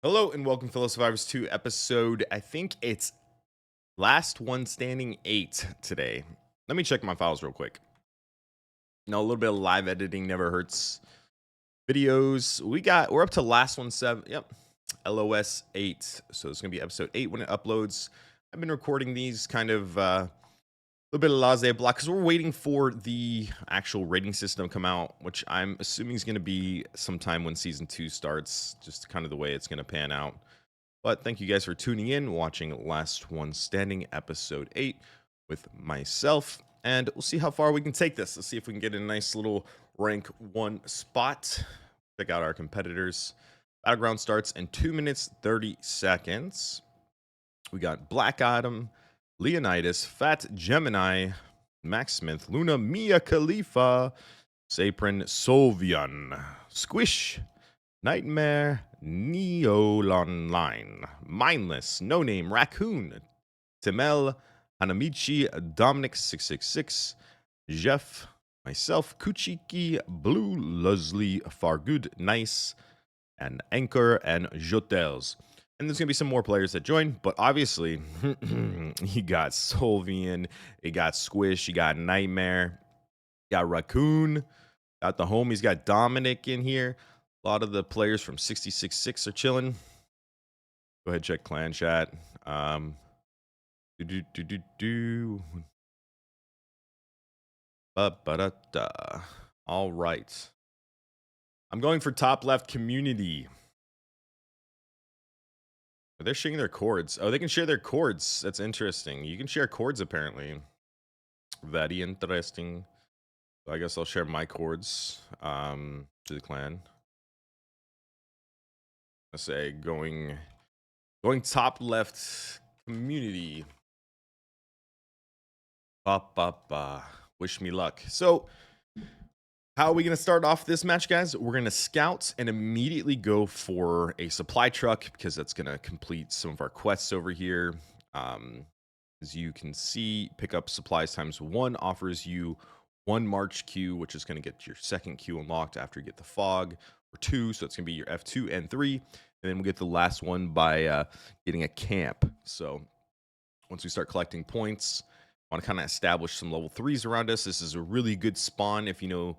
Hello and welcome, fellow survivors, to episode, I think it's last one standing 8 today. Let me check my files real quick. No, a little bit of live editing never hurts. Videos, we're up to last one 7. Yep, LOS 8. So it's gonna be episode 8 when it uploads. I've been recording these kind of a little bit of laissez block because we're waiting for the actual rating system to come out, which I'm assuming is going to be sometime when season 2 starts, just kind of the way it's going to pan out. But thank you guys for tuning in, watching Last One Standing episode 8 with myself, and we'll see how far we can take this. Let's see if we can get a nice little rank 1 spot. Check out our competitors. Battleground starts in 2 minutes 30 seconds. We got Black Adam, Leonidas, Fat Gemini, Max Smith, Luna, Mia Khalifa, Saprin, Sovyan, Squish, Nightmare, Neolonline, Mindless, No Name, Raccoon, Timel, Hanamichi, Dominic666, Jeff, myself, Kuchiki, Blue, Leslie, Fargood, Nice, and Anchor, and Jotels. And there's going to be some more players that join, but obviously, you got Solvian, you got Squish, you got Nightmare, you got Raccoon, got the homies, got Dominic in here. A lot of the players from 666 are chilling. Go ahead, check clan chat. All right. I'm going for top left community. They're sharing their chords. Oh, they can share their chords. That's interesting. You can share chords, apparently. Very interesting. So I guess I'll share my chords to the clan. Let's say going top left community. Wish me luck. So how are we going to start off this match, guys? We're going to scout and immediately go for a supply truck because that's going to complete some of our quests over here. As you can see, pick up supplies ×1 offers you 1 March queue, which is going to get your second queue unlocked after you get the fog, or 2, so it's going to be your F2 and 3. And then we'll get the last one by getting a camp. So once we start collecting points, I want to kind of establish some level 3s around us. This is a really good spawn if you know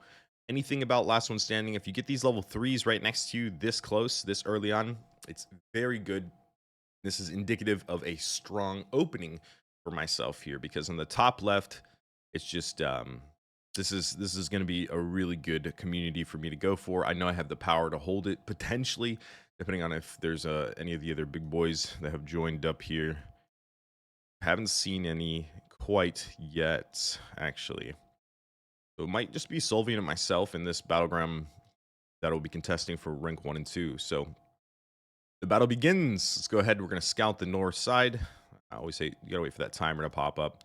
anything about Last One Standing. If you get these level 3s right next to you this close, this early on, it's very good. This is indicative of a strong opening for myself here, because on the top left, it's just this is going to be a really good community for me to go for. I know I have the power to hold it potentially, depending on if there's any of the other big boys that have joined up here. Haven't seen any quite yet, actually. So it might just be Solvian and myself in this battleground that will be contesting for rank 1 and 2. So the battle begins. Let's go ahead. We're going to scout the north side. I always say you got to wait for that timer to pop up.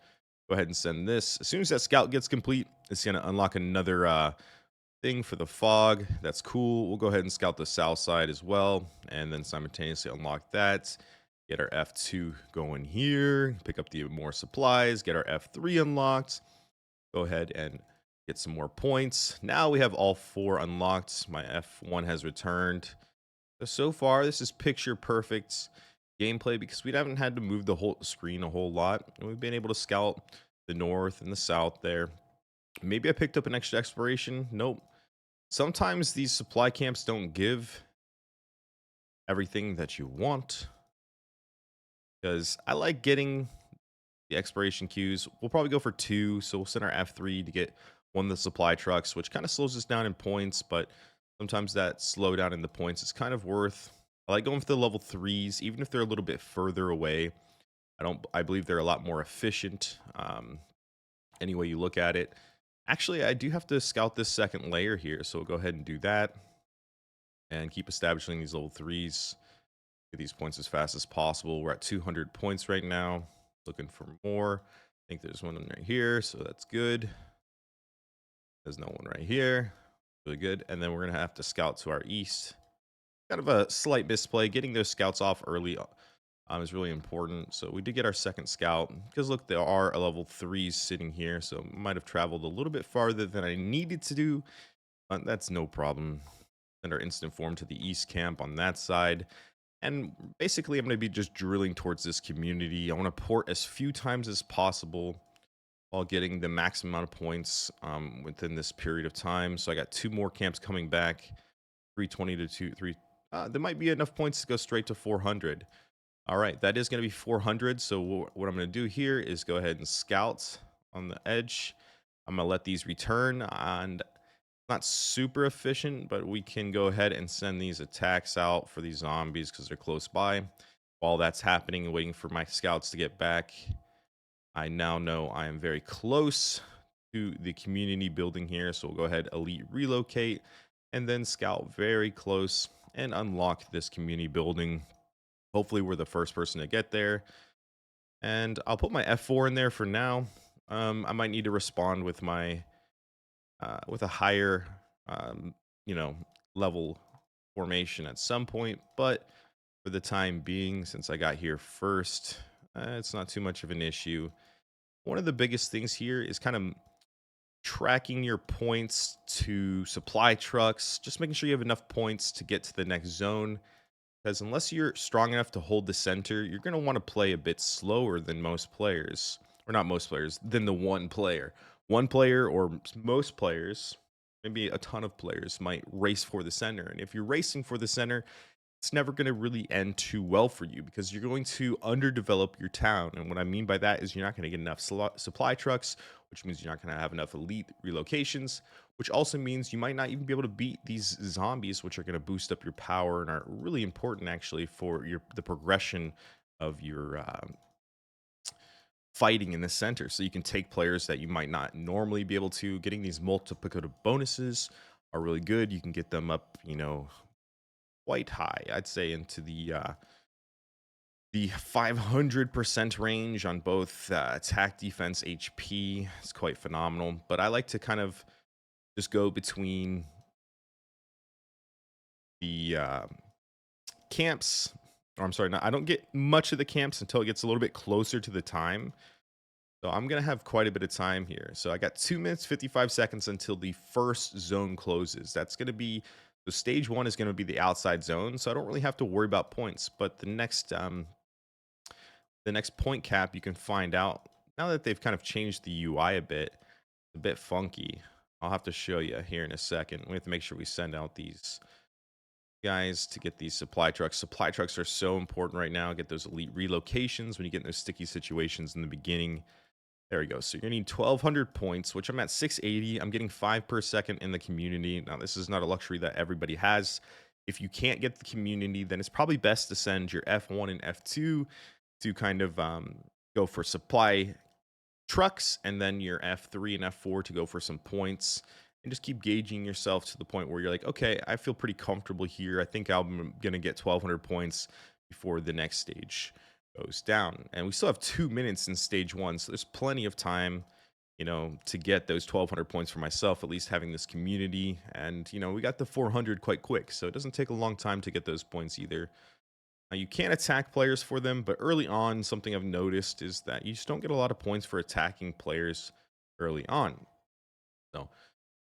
Go ahead and send this. As soon as that scout gets complete, it's going to unlock another thing for the fog. That's cool. We'll go ahead and scout the south side as well, and then simultaneously unlock that. Get our F2 going here. Pick up the more supplies. Get our F3 unlocked. Go ahead and get some more points. Now we have all 4 unlocked. My F1 has returned. So far, this is picture perfect gameplay because we haven't had to move the whole screen a whole lot. And we've been able to scout the north and the south there. Maybe I picked up an extra exploration. Nope. Sometimes these supply camps don't give everything that you want, because I like getting the exploration queues. We'll probably go for 2, so we'll send our F3 to get one of the supply trucks, which kind of slows us down in points, but sometimes that slowdown in the points is kind of worth. I like going for the level 3s, even if they're a little bit further away. I believe they're a lot more efficient, any way you look at it. Actually, I do have to scout this second layer here, so we'll go ahead and do that and keep establishing these level 3s. Get these points as fast as possible. We're at 200 points right now. Looking for more. I think there's one right here, so that's good. There's no one right here. Really good. And then we're going to have to scout to our east. Kind of a slight misplay. Getting those scouts off early is really important. So we did get our second scout, because look, there are a level 3s sitting here, so might have traveled a little bit farther than I needed to do, but that's no problem. Send our instant form to the east camp on that side. And basically, I'm going to be just drilling towards this community. I want to port as few times as possible while getting the maximum amount of points within this period of time. So I got 2 more camps coming back, 320 to 2, 3. There might be enough points to go straight to 400. All right, that is going to be 400. So what I'm going to do here is go ahead and scout on the edge. I'm going to let these return, and not super efficient, but we can go ahead and send these attacks out for these zombies because they're close by. While that's happening and waiting for my scouts to get back, I now know I am very close to the community building here. So we'll go ahead, elite relocate, and then scout very close and unlock this community building. Hopefully we're the first person to get there. And I'll put my F4 in there for now. I might need to respond with my with a higher, um, you know, level formation at some point. But for the time being, since I got here first, it's not too much of an issue. One of the biggest things here is kind of tracking your points to supply trucks, just making sure you have enough points to get to the next zone. Because unless you're strong enough to hold the center, you're going to want to play a bit slower than most players. Or not most players, than the one player. One player or most players, maybe a ton of players, might race for the center. And if you're racing for the center, it's never going to really end too well for you because you're going to underdevelop your town. And what I mean by that is you're not going to get enough supply trucks, which means you're not going to have enough elite relocations, which also means you might not even be able to beat these zombies, which are going to boost up your power and are really important actually for the progression of your fighting in the center. So you can take players that you might not normally be able to. Getting these multiplicative bonuses are really good. You can get them up, quite high. I'd say into the 500% range on both attack, defense, HP. It's quite phenomenal. But I like to kind of just go between the camps. Or I'm sorry, I don't get much of the camps until it gets a little bit closer to the time. So I'm going to have quite a bit of time here. So I got 2 minutes, 55 seconds until the first zone closes. That's going to be, so stage 1 is going to be the outside zone. So I don't really have to worry about points. But the next point cap you can find out, now that they've kind of changed the UI a bit funky. I'll have to show you here in a second. We have to make sure we send out these guys to get these supply trucks. Supply trucks are so important right now. Get those elite relocations when you get in those sticky situations in the beginning. There we go. So you're going to need 1,200 points, which I'm at 680. I'm getting 5 per second in the community. Now, this is not a luxury that everybody has. If you can't get the community, then it's probably best to send your F1 and F2 to kind of go for supply trucks, and then your F3 and F4 to go for some points. And just keep gauging yourself to the point where you're like, okay, I feel pretty comfortable here. I think I'm going to get 1,200 points before the next stage goes down. And we still have 2 minutes in stage 1, so there's plenty of time, to get those 1,200 points for myself, at least having this community. And, we got the 400 quite quick, so it doesn't take a long time to get those points either. Now, you can attack players for them, but early on, something I've noticed is that you just don't get a lot of points for attacking players early on. So,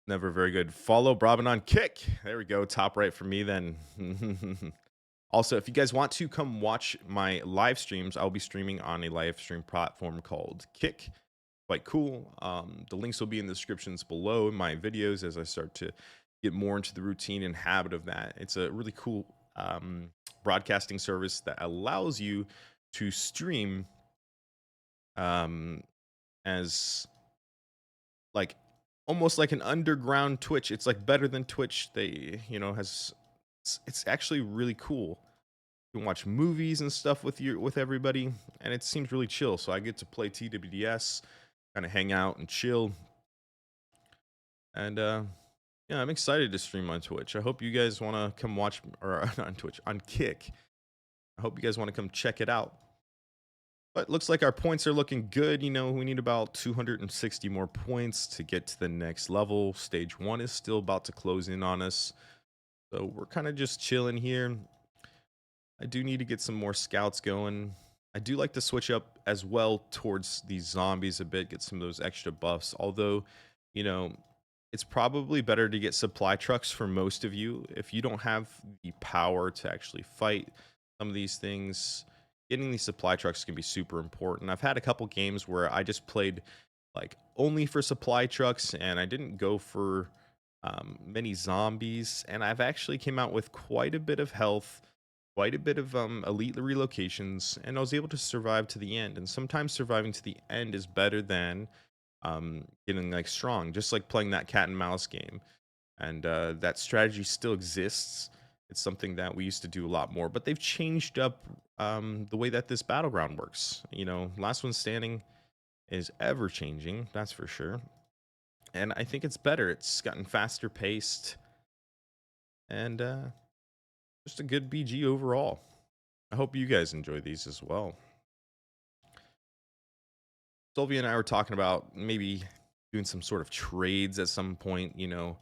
never very good. Follow Brobben on Kick. There we go. Top right for me then. Also, if you guys want to come watch my live streams, I'll be streaming on a live stream platform called Kick. Quite cool. The links will be in the descriptions below in my videos as I start to get more into the routine and habit of that. It's a really cool broadcasting service that allows you to stream as like almost like an underground Twitch. It's like better than Twitch. They, has it's actually really cool. You can watch movies and stuff with everybody, and it seems really chill. So I get to play TWDS, kind of hang out and chill. And yeah, I'm excited to stream on Twitch. I hope you guys want to come watch, or on Twitch, on Kick. I hope you guys want to come check it out. But looks like our points are looking good. We need about 260 more points to get to the next level. Stage 1 is still about to close in on us. So we're kind of just chilling here. I do need to get some more scouts going. I do like to switch up as well towards these zombies a bit, get some of those extra buffs. Although, it's probably better to get supply trucks for most of you. If you don't have the power to actually fight, some of these things. Getting these supply trucks can be super important. I've had a couple games where I just played like only for supply trucks and I didn't go for many zombies, and I've actually came out with quite a bit of health, quite a bit of elite relocations, and I was able to survive to the end. And sometimes surviving to the end is better than getting like strong, just like playing that cat and mouse game. And that strategy still exists. It's something that we used to do a lot more, but they've changed up the way that this battleground works. You know, last one standing is ever changing, that's for sure. And I think it's better. It's gotten faster paced and just a good BG overall. I hope you guys enjoy these as well. Sylvia and I were talking about maybe doing some sort of trades at some point, you know,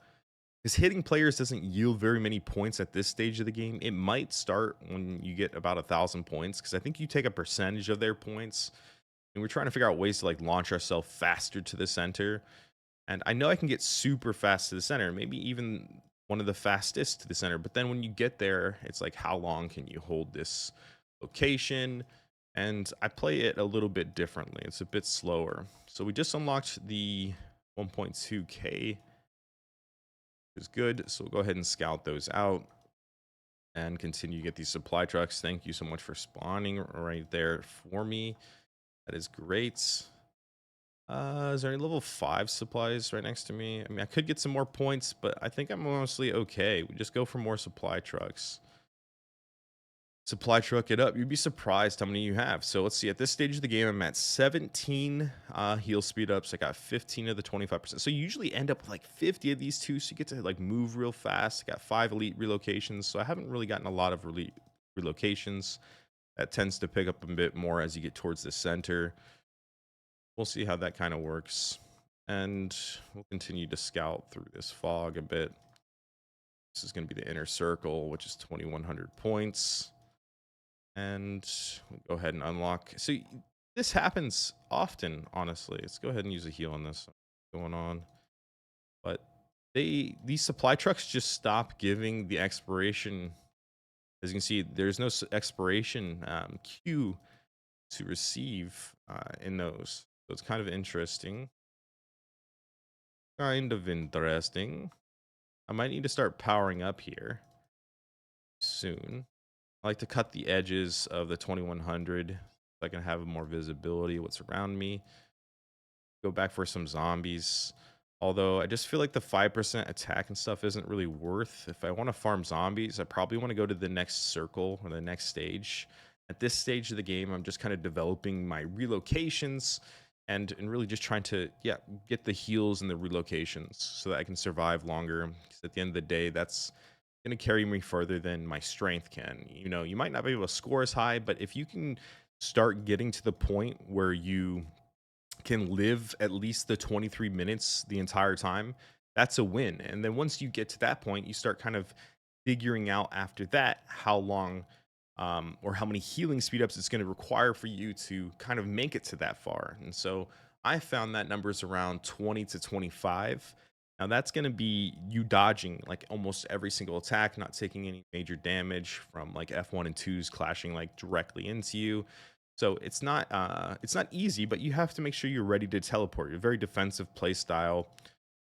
because hitting players doesn't yield very many points at this stage of the game. It might start when you get about 1,000 points, because I think you take a percentage of their points. And we're trying to figure out ways to like launch ourselves faster to the center. And I know I can get super fast to the center, maybe even one of the fastest to the center. But then when you get there, it's like, how long can you hold this location? And I play it a little bit differently. It's a bit slower. So we just unlocked the 1.2K, which is good. So we'll go ahead and scout those out and continue to get these supply trucks. Thank you so much for spawning right there for me. That is great. Is there any level 5 supplies right next to me? I mean, I could get some more points, but I think I'm mostly okay. We just go for more supply trucks. Supply truck it up. You'd be surprised how many you have. So let's see. At this stage of the game, I'm at 17 heal speed ups. I got 15 of the 25%. So you usually end up with like 50 of these two. So you get to like move real fast. I got 5 elite relocations. So I haven't really gotten a lot of elite relocations. That tends to pick up a bit more as you get towards the center. We'll see how that kind of works. And we'll continue to scout through this fog a bit. This is going to be the inner circle, which is 2,100 points. And we'll go ahead and unlock. So this happens often, honestly. Let's go ahead and use a heal on this. Going on. But these supply trucks just stop giving the expiration. As you can see, there's no expiration queue to receive in those. So it's kind of interesting. Kind of interesting. I might need to start powering up here soon. I like to cut the edges of the 2100 so I can have more visibility of what's around me. Go back for some zombies. Although I just feel like the 5% attack and stuff isn't really worth. If I want to farm zombies, I probably want to go to the next circle or the next stage. At this stage of the game, I'm just kind of developing my relocations and really just trying to, get the heals and the relocations so that I can survive longer. Because at the end of the day, that's going to carry me further than my strength can. You know, you might not be able to score as high, but if you can start getting to the point where you can live at least the 23 minutes the entire time, that's a win. And then once you get to that point, you start kind of figuring out after that how long or how many healing speed ups it's going to require for you to kind of make it to that far. And so I found that number is around 20 to 25. Now that's going to be you dodging like almost every single attack, not taking any major damage from like F1 and 2s clashing like directly into you. So it's not easy, but you have to make sure you're ready to teleport. You're a very defensive play style.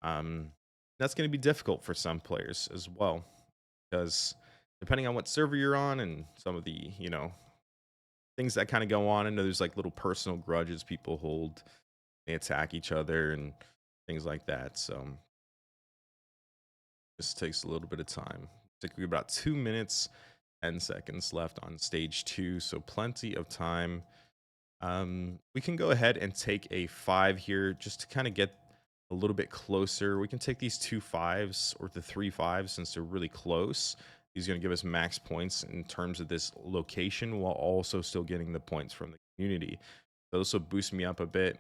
That's going to be difficult for some players as well, because depending on what server you're on and some of the things that kind of go on. I know there's like little personal grudges people hold. They attack each other and things like that. So this takes a little bit of time. It's like about 2 minutes, 10 seconds left on stage 2, so plenty of time. We can go ahead and take a 5 here just to kind of get a little bit closer. We can take these 2 5s or the 3 5s since they're really close. He's going to give us max points in terms of this location while also still getting the points from the community. So this will boost me up a bit.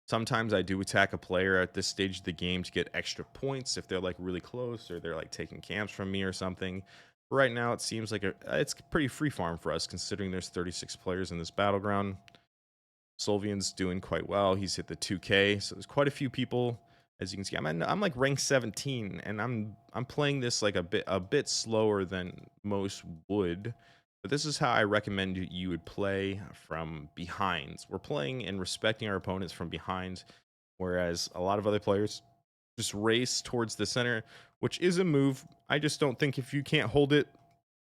Sometimes I do attack a player at this stage of the game to get extra points if they're like really close or they're like taking camps from me or something. Right now, it seems like it's pretty free farm for us considering there's 36 players in this battleground. Solvian's doing quite well. He's hit the 2K, so there's quite a few people. As you can see, I'm like rank 17, and I'm playing this like a bit slower than most would. But this is how I recommend you would play from behinds. We're playing and respecting our opponents from behind, whereas a lot of other players just race towards the center, which is a move. I just don't think if you can't hold it,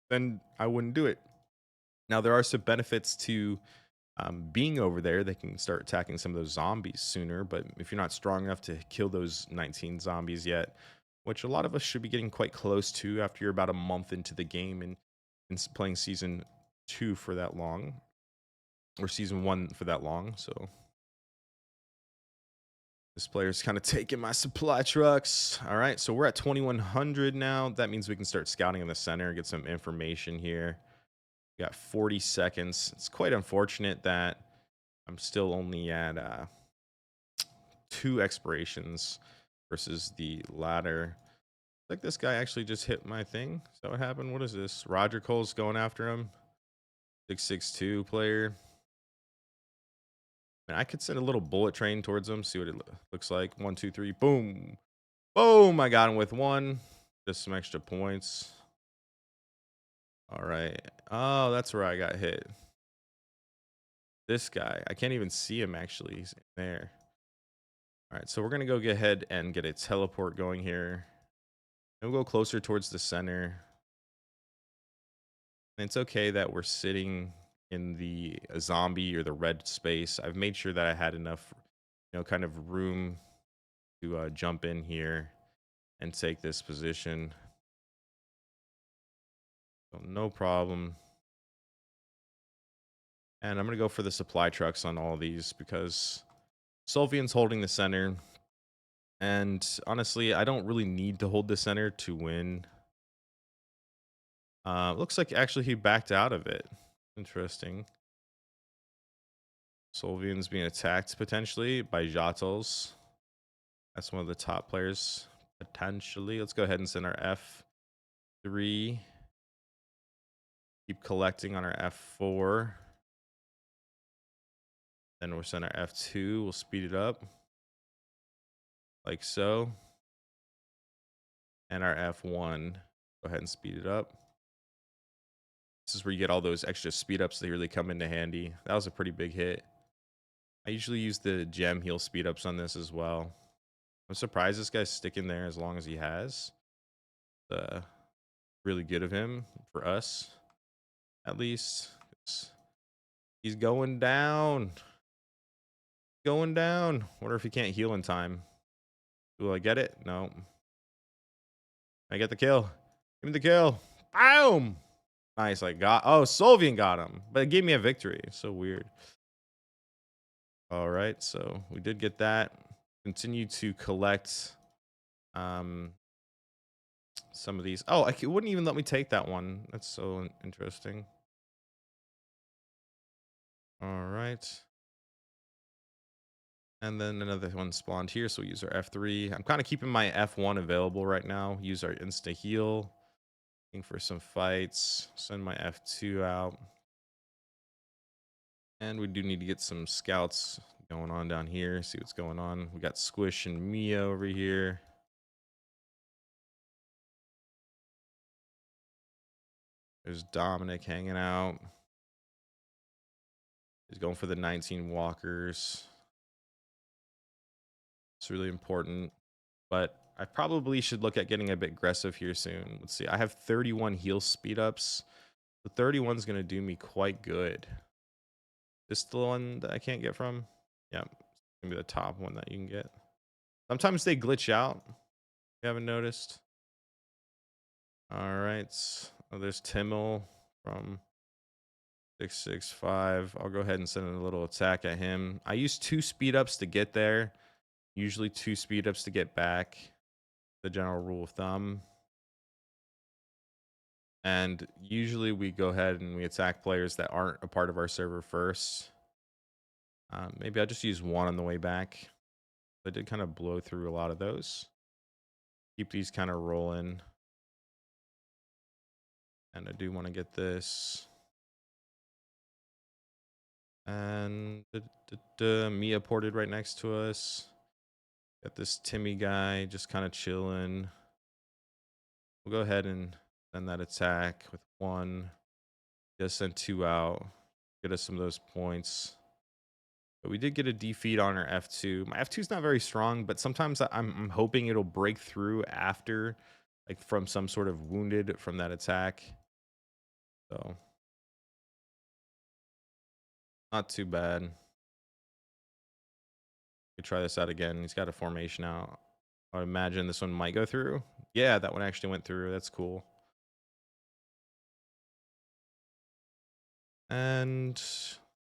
then I wouldn't do it. Now, there are some benefits to being over there. They can start attacking some of those zombies sooner, but if you're not strong enough to kill those 19 zombies yet, which a lot of us should be getting quite close to after you're about a month into the game and playing season 2 for that long, or season 1 for that long. So this player's kind of taking my supply trucks. All right, so we're at 2100 now. That means we can start scouting in the center, get some information here. We got 40 seconds. It's quite unfortunate that I'm still only at 2 expirations versus the ladder. Like, this guy actually just hit my thing. Is that what happened? What is this? Roger Cole's going after him. 662 player. And I could send a little bullet train towards him, see what it looks like. 1, 2, 3, boom. Boom, I got him with 1. Just some extra points. All right. Oh, that's where I got hit. This guy. I can't even see him, actually. He's there. All right, so we're going to go ahead and get a teleport going here. And we'll go closer towards the center. And it's okay that we're sitting in the zombie or the red space. I've made sure that I had enough, kind of room to jump in here and take this position. So no problem. And I'm going to go for the supply trucks on all of these because Solvian's holding the center. And honestly, I don't really need to hold the center to win. Looks like actually he backed out of it. Interesting. Solvian's being attacked potentially by Jatels. That's one of the top players potentially. Let's go ahead and send our F3. Keep collecting on our F4. Then we'll send our F2. We'll speed it up like so. And our F1. Go ahead and speed it up. This is where you get all those extra speed ups. They really come into handy. That was a pretty big hit. I usually use the gem heal speed ups on this as well. I'm surprised this guy's sticking there as long as he has. Really good of him for us, at least. He's going down. Going down. Wonder if he can't heal in time. Will I get it? No. I get the kill. Give me the kill. Boom. Nice. I got. Oh, Solvian got him, but it gave me a victory. So weird. All right. So we did get that. Continue to collect some of these. Oh, it wouldn't even let me take that one. That's so interesting. All right. And then another one spawned here, so we use our F3. I'm kind of keeping my F1 available right now. Use our insta heal. Looking for some fights. Send my F2 out. And we do need to get some scouts going on down here. See what's going on. We got Squish and Mia over here. There's Dominic hanging out. He's going for the 19 walkers. It's really important. But I probably should look at getting a bit aggressive here soon. Let's see. I have 31 heal speed ups. The 31 is going to do me quite good. This the one that I can't get from? Yeah. It's going to be the top one that you can get. Sometimes they glitch out. You haven't noticed? All right. Oh, there's Timmel from 665. I'll go ahead and send a little attack at him. I use 2 speed ups to get there. Usually 2 speed ups to get back. The general rule of thumb. And usually we go ahead and we attack players that aren't a part of our server first. Maybe I'll just use 1 on the way back. I did kind of blow through a lot of those. Keep these kind of rolling. And I do want to get this. And Mia ported right next to us. Got this Timmy guy just kind of chilling. We'll go ahead and send that attack with 1. Just sent 2 out. Get us some of those points. But we did get a defeat on our F2. My F2 is not very strong, but sometimes I'm hoping it'll break through after, like from some sort of wounded from that attack. So not too bad. Could try this out again. He's got a formation out. I imagine this one might go through. Yeah, that one actually went through. That's cool. And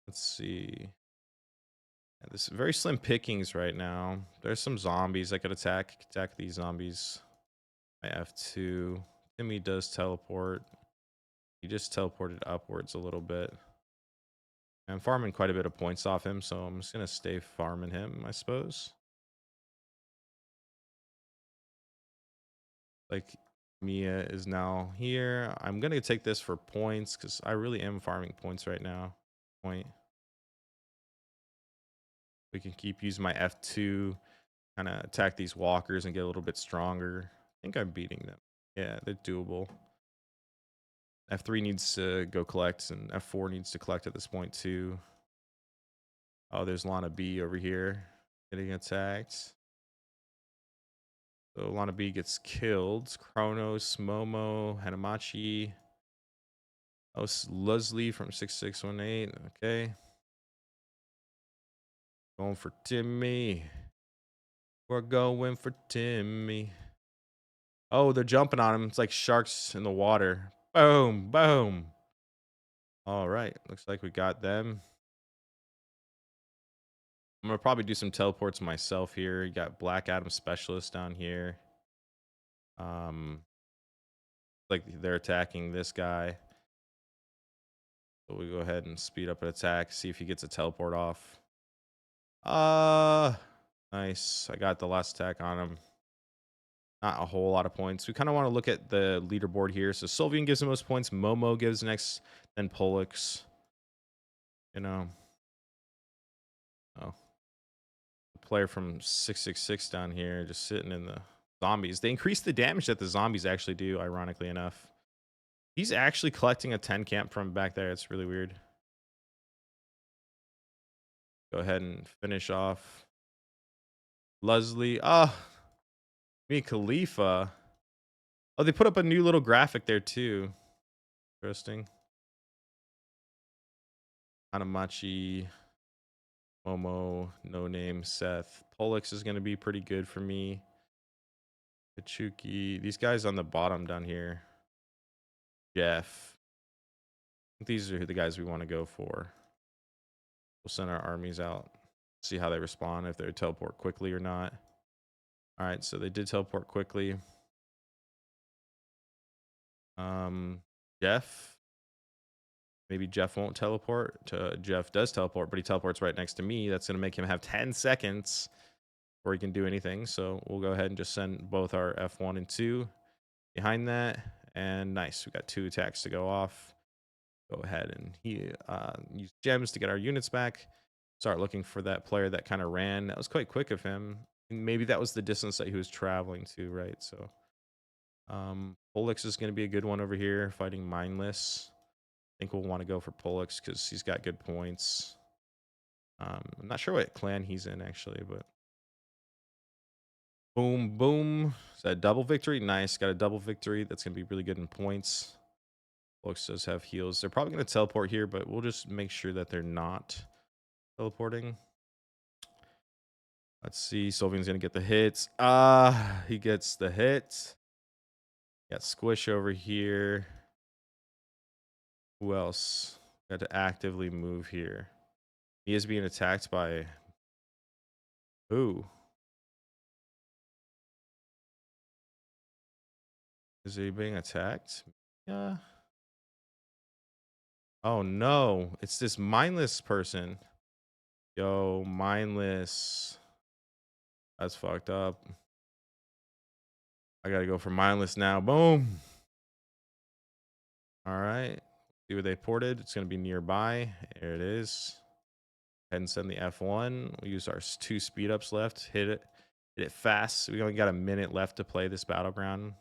let's see. Yeah, this is very slim pickings right now. There's some zombies I could attack these zombies. My F2. Timmy does teleport. He just teleported upwards a little bit. I'm farming quite a bit of points off him, so I'm just gonna stay farming him, I suppose. Like Mia is now here. I'm gonna take this for points because I really am farming points right now. Point. We can keep using my F2, kind of attack these walkers and get a little bit stronger. I think I'm beating them. Yeah, they're doable. F3 needs to go collect, and F4 needs to collect at this point too. Oh, there's Lana B over here getting attacked. So Lana B gets killed. Kronos, Momo, Hanamachi. Oh, Leslie from 6618. Okay. Going for Timmy. We're going for Timmy. Oh, they're jumping on him. It's like sharks in the water. Boom, boom. All right. Looks like we got them. I'm going to probably do some teleports myself here. You got Black Adam Specialist down here. Like they're attacking this guy. So we go ahead and speed up an attack. See if he gets a teleport off. Nice. I got the last attack on him. Not a whole lot of points. We kind of want to look at the leaderboard here. So Sylvian gives the most points. Momo gives next, then Pollux. You know. Oh. The player from 666 down here just sitting in the zombies. They increase the damage that the zombies actually do, ironically enough. He's actually collecting a 10 camp from back there. It's really weird. Go ahead and finish off Leslie. Oh, me Khalifa. Oh, they put up a new little graphic there too. Interesting. Hanamachi, Momo, No Name, Seth. Pollux is going to be pretty good for me. Kachuki. These guys on the bottom down here. Jeff. I think these are the guys we want to go for. We'll send our armies out. See how they respond, if they teleport quickly or not. All right, so they did teleport quickly. Jeff. Maybe Jeff won't teleport. Jeff does teleport, but he teleports right next to me. That's going to make him have 10 seconds before he can do anything. So we'll go ahead and just send both our F1 and 2 behind that. And nice. We got 2 attacks to go off. Go ahead and use gems to get our units back. Start looking for that player that kind of ran. That was quite quick of him. And maybe that was the distance that he was traveling to, right? So Pollux is going to be a good one over here, fighting Mindless. I think we'll want to go for Pollux because he's got good points. I'm not sure what clan he's in actually, but boom, boom. Is that a double victory? Nice. Got a double victory. That's going to be really good in points. Pollux does have heals. They're probably going to teleport here, but we'll just make sure that they're not teleporting. Let's see. Sylvian's going to get the hits. He gets the hit. Got Squish over here. Who else? Got to actively move here. He is being attacked by who? Is he being attacked? Yeah. Oh no, it's this mindless person. Yo, mindless. That's fucked up. I gotta go for mindless now. Boom. All right. See where they ported. It's gonna be nearby. There it is. Go ahead and send the F1. We'll use our 2 speed ups left. Hit it fast. We only got a minute left to play this battleground.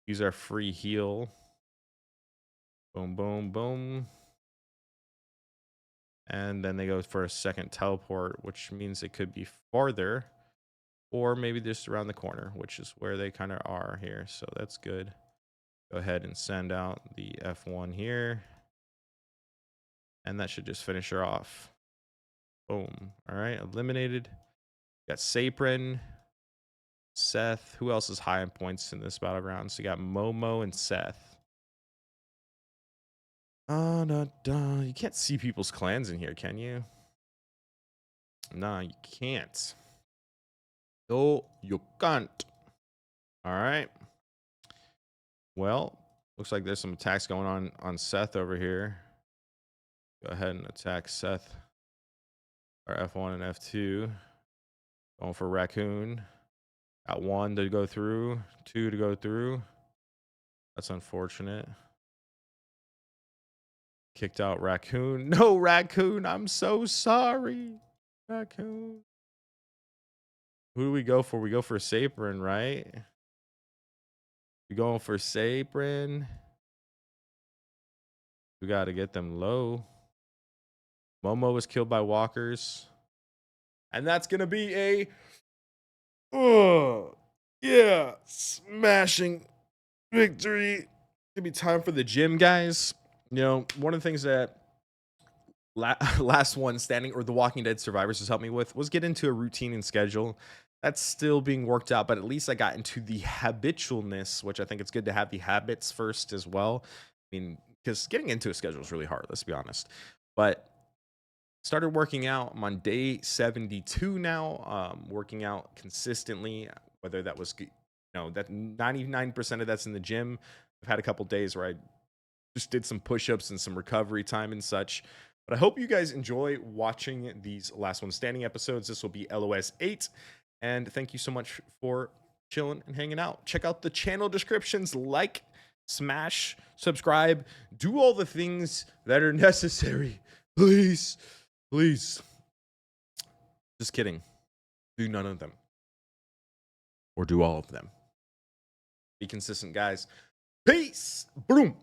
Use our free heal. Boom, boom, boom. And then they go for a second teleport, which means it could be farther. Or maybe just around the corner, which is where they kind of are here. So that's good. Go ahead and send out the F1 here. And that should just finish her off. Boom. All right, eliminated. Got Saprin, Seth. Who else is high in points in this battleground? So you got Momo and Seth. You can't see people's clans in here, can you? Nah, you can't. No, you can't. All right. Well, looks like there's some attacks going on Seth over here. Go ahead and attack Seth. Or F1 and F2. Going for Raccoon. Got 1 to go through, 2 to go through. That's unfortunate. Kicked out Raccoon. No, Raccoon, I'm so sorry. Raccoon. Who do we go for? We go for Saprin, right? We going for Saprin. We got to get them low. Momo was killed by walkers. And that's going to be a... Oh, yeah. Smashing victory. It's going to be time for the gym, guys. You know, one of the things that last one standing or the Walking Dead survivors has helped me with was get into a routine and schedule. That's still being worked out, but at least I got into the habitualness, which I think it's good to have the habits first as well. I mean, because getting into a schedule is really hard, let's be honest. But started working out. I'm on day 72 now, working out consistently, whether that was, you know, that 99% of that's in the gym. I've had a couple days where I just did some push-ups and some recovery time and such. But I hope you guys enjoy watching these Last One Standing episodes. This will be LOS 8. And thank you so much for chilling and hanging out. Check out the channel descriptions. Like, smash, subscribe. Do all the things that are necessary. Please. Please. Just kidding. Do none of them. Or do all of them. Be consistent, guys. Peace. Boom.